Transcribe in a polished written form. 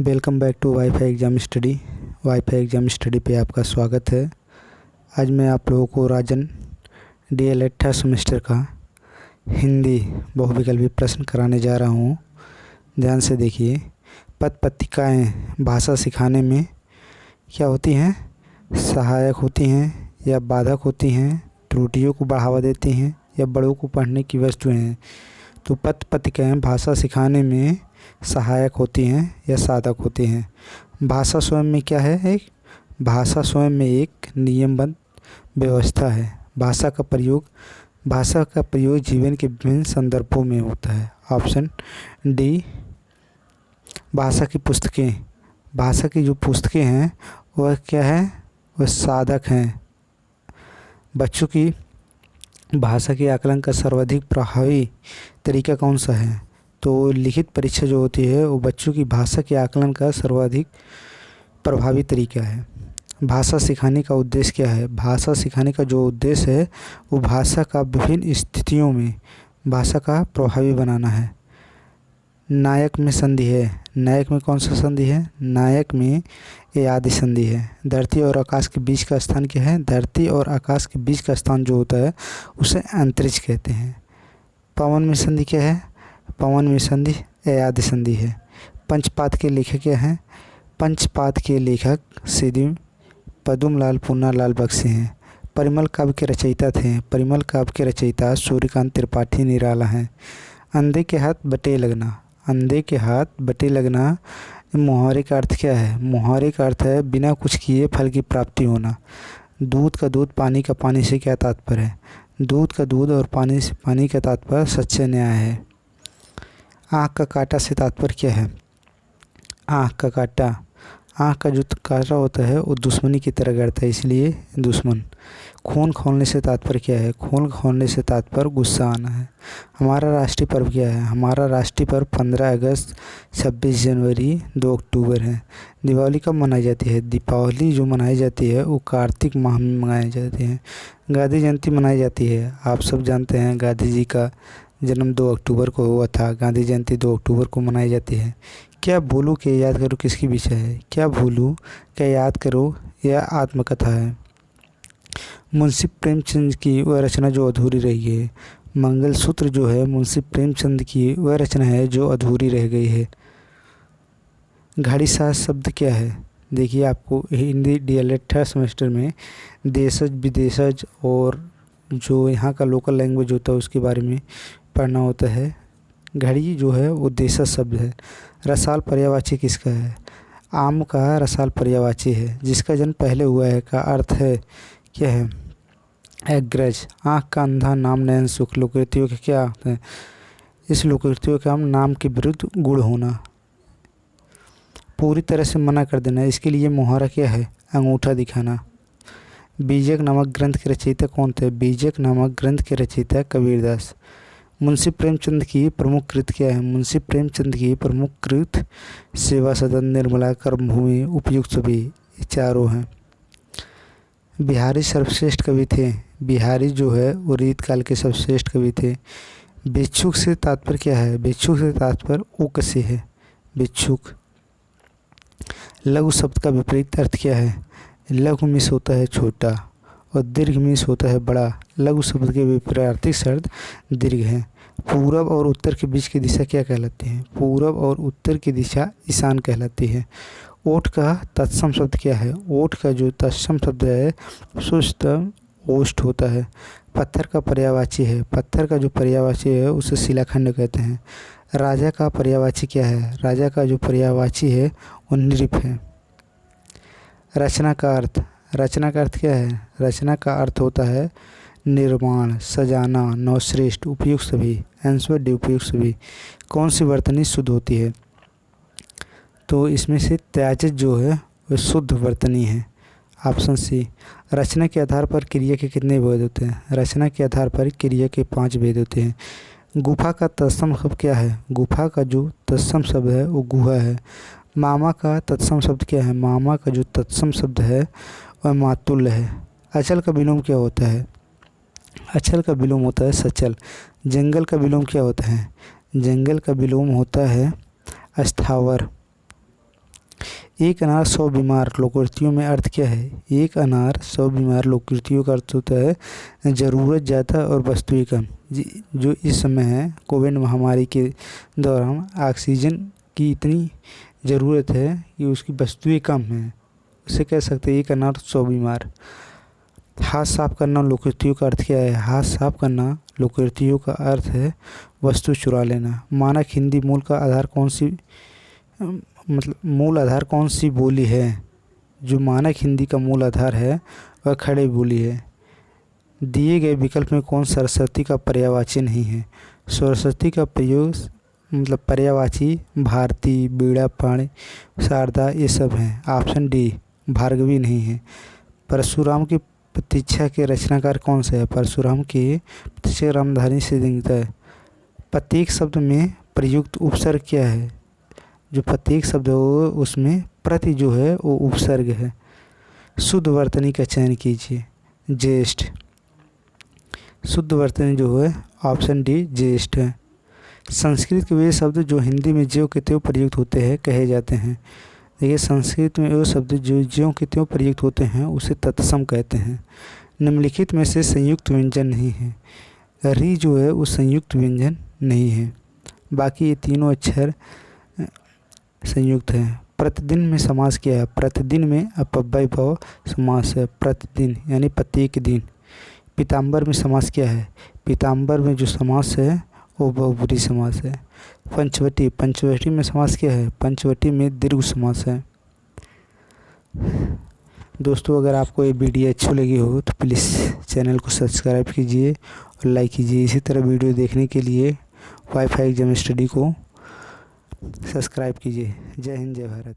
Welcome back to WiFi exam study. WiFi exam study पे आपका स्वागत है। आज मैं आप लोगों को राजन डीएलएड थर्ड सेमेस्टर का हिंदी बहुविकल्पी प्रश्न कराने जा रहा हूँ। ध्यान से देखिए। पद पत्रिकाएँ भाषा सिखाने में क्या होती हैं? सहायक होती हैं या बाधक होती हैं, त्रुटियों को बढ़ावा देती हैं या बड़ों को पढ़ने की वस्तुएँ हैं। तो पद पत्रिकाएँ भाषा सिखाने में सहायक होती हैं या साधक होती हैं। भाषा स्वयं में क्या है? भाषा स्वयं में एक नियमबद्ध व्यवस्था है। भाषा का प्रयोग जीवन के विभिन्न संदर्भों में होता है। Option D. भाषा की पुस्तकें, भाषा की जो पुस्तकें हैं वह क्या है? वह साधक हैं। बच्चों की भाषा के आकलन का सर्वाधिक प्रभावी तरीका कौन सा है? तो लिखित परीक्षा जो होती है वो बच्चों की भाषा के आकलन का सर्वाधिक प्रभावी तरीका है। भाषा सिखाने का उद्देश्य क्या है? भाषा सिखाने का जो उद्देश्य है वो भाषा का विभिन्न स्थितियों में भाषा का प्रभावी बनाना है। नायक में संधि है। नायक में कौन सा संधि है? नायक में ए आदि संधि है। धरती और आकाश के बीच का स्थान क्या है? धरती और आकाश के बीच का स्थान जो होता है उसे अंतरिक्ष कहते हैं। पवन में संधि क्या है? पवन में संधि ए आदि संधि है। पंचपाद के लेखक क्या हैं? पंचपाद के लेखक सीधी पदुमलाल पूनालाल बख्शी हैं। परिमल काव्य के रचयिता थे। परिमल काव्य के रचयिता सूर्यकांत त्रिपाठी निराला हैं। अंधे के हाथ बटे लगना। अंधे के हाथ बटे लगना मुहावरे का अर्थ क्या है? मुहावरे का अर्थ है बिना कुछ किए फल की प्राप्ति होना। दूध का दूध, पानी का पानी से क्या तात्पर्य है? दूध का दूध और पानी से पानी का तात्पर्य सच्चे न्याय है। आँख का कांटा से तात्पर्य क्या है? आँख का कांटा, आँख का जो कांटा होता है वो दुश्मनी की तरह करता है, इसलिए दुश्मन। खून खौलने से तात्पर्य क्या है? खून खौलने से तात्पर्य गुस्सा आना है। हमारा राष्ट्रीय पर्व क्या है? हमारा राष्ट्रीय पर्व 15 अगस्त, 26 जनवरी, 2 अक्टूबर है। दिवाली कब मनाई जाती है? दीपावली जो मनाई जाती है वो कार्तिक माह में मनाई जाती है। गांधी जयंती मनाई जाती है। आप सब जानते हैं गांधी जी का जन्म 2 अक्टूबर को हुआ था। गांधी जयंती 2 अक्टूबर को मनाई जाती है। क्या भूलूं क्या याद करो किसकी विषय है? क्या भूलूं क्या याद करो यह आत्मकथा है। मुंशी प्रेमचंद की वह रचना जो अधूरी रही है। मंगलसूत्र जो है मुंशी प्रेमचंद की वह रचना है जो अधूरी रह गई है। घड़ीसाज शब्द क्या है? देखिए, आपको हिंदी डीएलएड थर्ड सेमेस्टर में देशज विदेशज और जो यहाँ का लोकल लैंग्वेज होता है उसके बारे में पढ़ना होता है। घड़ी जो है वो देशज शब्द है। रसाल पर्यायवाची किसका है? आम का रसाल पर्यायवाची है। जिसका जन्म पहले हुआ है का अर्थ है क्या है? अग्रज। आँख का अंधा, नाम नयन सुख। लोकोक्तियों के क्या होते हैं? इस लोकोक्तियों का नाम के विरुद्ध गुण होना। पूरी तरह से मना कर देना, इसके लिए मुहावरा क्या है? अंगूठा दिखाना। बीजक नामक ग्रंथ के रचयिता कौन थे? बीजक नामक ग्रंथ के रचयिता कबीरदास। मुंशी प्रेमचंद की प्रमुख कृत क्या है? मुंशी प्रेमचंद की प्रमुख कृत सेवा सदन, निर्मला, कर्मभूमि, उपयुक्त सभी, ये चारों हैं। बिहारी सर्वश्रेष्ठ कवि थे। बिहारी जो है वो रीत काल के सर्वश्रेष्ठ कवि थे। भिक्षुक से तात्पर्य क्या है? भिक्षुक से तात्पर्य उक से है, भिक्षुक। लघु शब्द का विपरीत अर्थ क्या है? लघु मिस होता है छोटा और दीर्घ मिस होता है बड़ा। लघु शब्द के विपरीतार्थक शब्द दीर्घ है। पूरब और उत्तर के बीच की दिशा क्या कहलाती है? पूरब और उत्तर की दिशा ईशान कहलाती है। ओठ का तत्सम शब्द क्या है? ओठ का जो तत्सम शब्द है सुस्त ओष्ठ होता है। पत्थर का पर्यायवाची है। पत्थर का जो पर्यायवाची है उसे शिलाखंड कहते हैं। राजा का पर्यायवाची क्या है? राजा का जो पर्यायवाची है वो नृप है। रचना का अर्थ, रचना का अर्थ क्या है? रचना का अर्थ होता है निर्माण, सजाना, नवश्रेष्ठ, उपयुक्त सभी। आंसर डी, उपयुक्त सभी। कौन सी वर्तनी शुद्ध होती है? तो इसमें से त्याजज जो है वह शुद्ध वर्तनी है। Option C. रचना के आधार पर क्रिया के कितने भेद होते हैं? रचना के आधार पर क्रिया के 5 भेद होते हैं। गुफा का तत्सम शब्द क्या है? गुफा का जो तत्सम शब्द है वो गुहा है। मामा का तत्सम शब्द क्या है? मामा का जो तत्सम शब्द है वह मातुल्य है। अचल का विलोम क्या होता है? अचल का विलोम होता है सचल। जंगल का विलोम क्या होता है? जंगल का विलोम होता है अस्थावर। एक अनार 100 बीमार लोकोक्तियों में अर्थ क्या है? एक अनार 100 बीमार लोकोक्तियों का अर्थ होता है ज़रूरत ज़्यादा और वस्तुएं कम। जो इस समय है कोविड महामारी के दौरान ऑक्सीजन की इतनी ज़रूरत है कि उसकी वस्तुएं कम हैं, उसे कह सकते हैं एक अनार 100 बीमार। हाथ साफ करना लोकोक्तियों का अर्थ क्या है? हाथ साफ करना लोकोक्तियों का अर्थ है वस्तु चुरा लेना। मानक हिंदी मूल आधार कौन सी बोली है? जो मानक हिंदी का मूल आधार है वह खड़ी बोली है। दिए गए विकल्प में कौन सरस्वती का पर्यायवाची नहीं है? सरस्वती का प्रयोग पर्यायवाची भारती, बीड़ा, पाणी, शारदा ये सब हैं। ऑप्शन डी भार्गवी नहीं है। परशुराम की प्रतीक्षा के रचनाकार कौन से है? परशुराम की प्रतीक्षा रामधारी सिंह है। प्रत्येक शब्द में प्रयुक्त उपसर्ग क्या है? जो प्रत्येक शब्द हो उसमें प्रति जो है वो उपसर्ग है। शुद्ध वर्तनी का चयन कीजिए। ज्येष्ठ। शुद्ध वर्तनी जो है ऑप्शन डी ज्येष्ठ है। संस्कृत के वे शब्द जो हिंदी में ज्यों के त्यों प्रयुक्त होते हैं कहे जाते हैं। देखिए संस्कृत में वो शब्द जो ज्यों के त्यों प्रयुक्त होते हैं उसे तत्सम कहते हैं। निम्नलिखित में से संयुक्त व्यंजन नहीं है। री जो है वो संयुक्त व्यंजन नहीं है, बाकी ये तीनों अक्षर संयुक्त है। प्रतिदिन में समास क्या है? प्रतिदिन में अपव्यय भाव समास है। प्रतिदिन यानी प्रत्येक दिन। पीताम्बर में समास क्या है? पीताम्बर में जो समास है वो बहुब्रीहि समास है। पंचवटी। पंचवटी में समास क्या है? पंचवटी में दीर्घ समास है। दोस्तों अगर आपको ये वीडियो अच्छी लगी हो तो प्लीज़ चैनल को सब्सक्राइब कीजिए और लाइक कीजिए। इसी तरह वीडियो देखने के लिए वाईफाई एग्जाम स्टडी को सब्सक्राइब कीजिए। जय हिंद, जय भारत।